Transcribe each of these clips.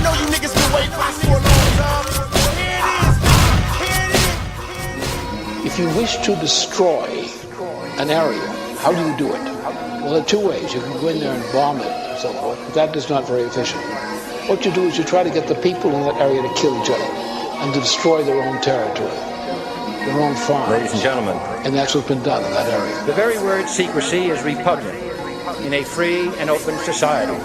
know you niggas been waiting for this for a long time. Here it is. If you wish to destroy an area, how do you do it? Well, there are two ways. You can go in there and bomb it and so forth, but that is not very efficient. What you do is you try to get the people in that area to kill each other and to destroy their own territory, their own farms. Ladies and gentlemen. And that's what's been done in that area. The very word secrecy is repugnant in a free and open society.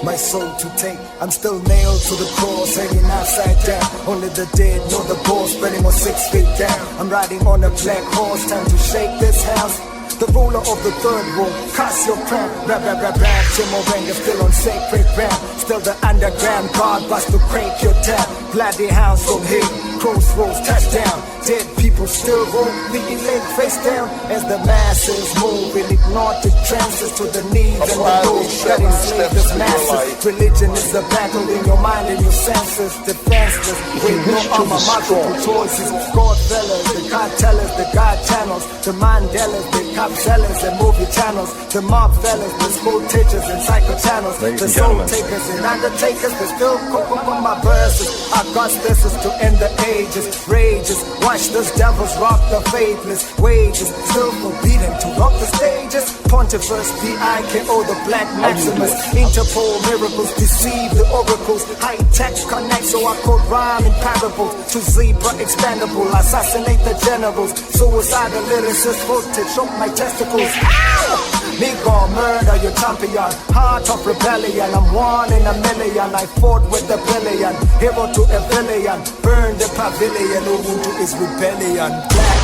My soul to take, I'm still nailed to the cross, hanging upside down. Only the dead know the boss, spreading on 6 feet down. I'm riding on a black horse, time to shake this house. The ruler of the third world, cast your crown. Rap, rap, rap, rap, Tim O'Ranga still on sacred ground. Still the underground, God bust to crank your tap. Bloody hounds from here, crossroads, touchdown. Dead people still roll, leading leg face down. As the masses move in hypnotic trances to the needs and the those that enslave the masses. Religion is a battle in your mind and your senses. Defenseless, with no armor, multiple choices. God fellas, the cartellers, the God channels. The Mandelas, the cop sellers and movie channels. The mob fellas, the school teachers and psycho channels. The soul takers and undertakers, they still cook up on my verses. I got this is to end the ages, rages. Watch those devils rock the faithless wages. Still forbidden to rock the stages. Pontifex, PIKO, the Black Maximus. Interpol miracles deceive the oracles. High tech connect, so I could rhyme in parables. To zebra expandable, assassinate the generals. Suicidal lyricist footage, show my testicles. Ow! Nigga, murder your champion. Heart of rebellion, I'm one in a million. I fought with the billion, hero to a villain. Burn the pavilion, Ubuntu is rebellion. Black,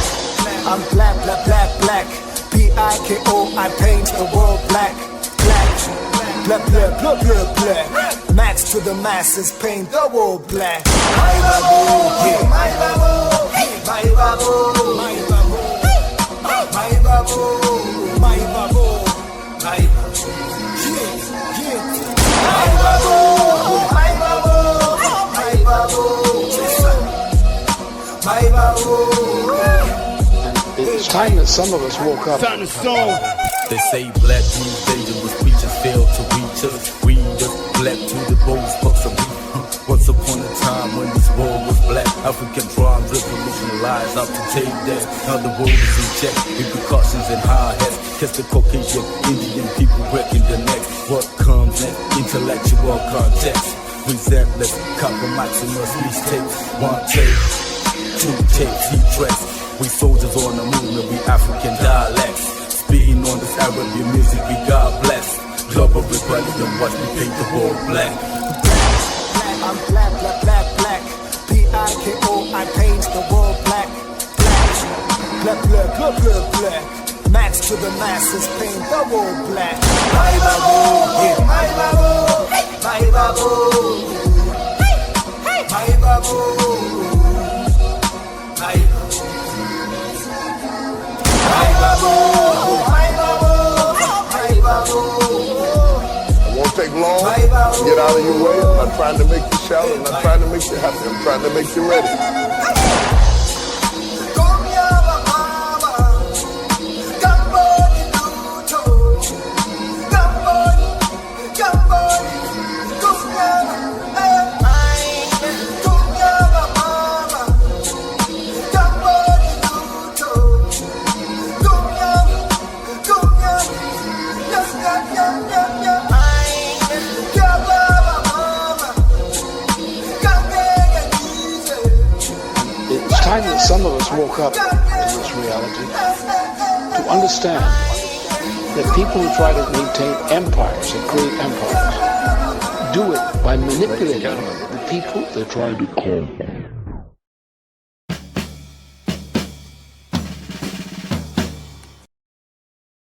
I'm black, black, black, black. PIKO, I paint the world black. Black, black, black, black, black, black. Max to the masses, paint the world black. My babu, my babu, my babu, my babu, my babu, my babu. My It's time that some of us woke up. They say black means dangerous, preachers fail to reach us. We just black to the bones, fuck some beat. Once upon a time when this world was black, African tribes revolutionized out to take that. Now the world is in check, repercussions and high hats. Catch the Caucasian, Indian people breaking the necks. What comes next? Intellectual context. Resentless, compromiseless mistakes. One take, two takes, he tracks. We soldiers on the move, we African dialects. Spitting on this Arabian music, we God bless. Global rebellion, watch me paint the world black. I'm black, black, black, black. PIKO, I paint the world black. Black, black, black, black, black. Max to the masses, paint the world black. My babu, my babu, my babu, my babu, my babu, my babu, my babu. Won't take long. Get out of your way. I'm not trying to make you shout. I'm not trying to make you happy. I'm trying to make you ready. Time that some of us woke up to this reality to understand that people who try to maintain empires and create empires do it by manipulating the people they're trying to conquer.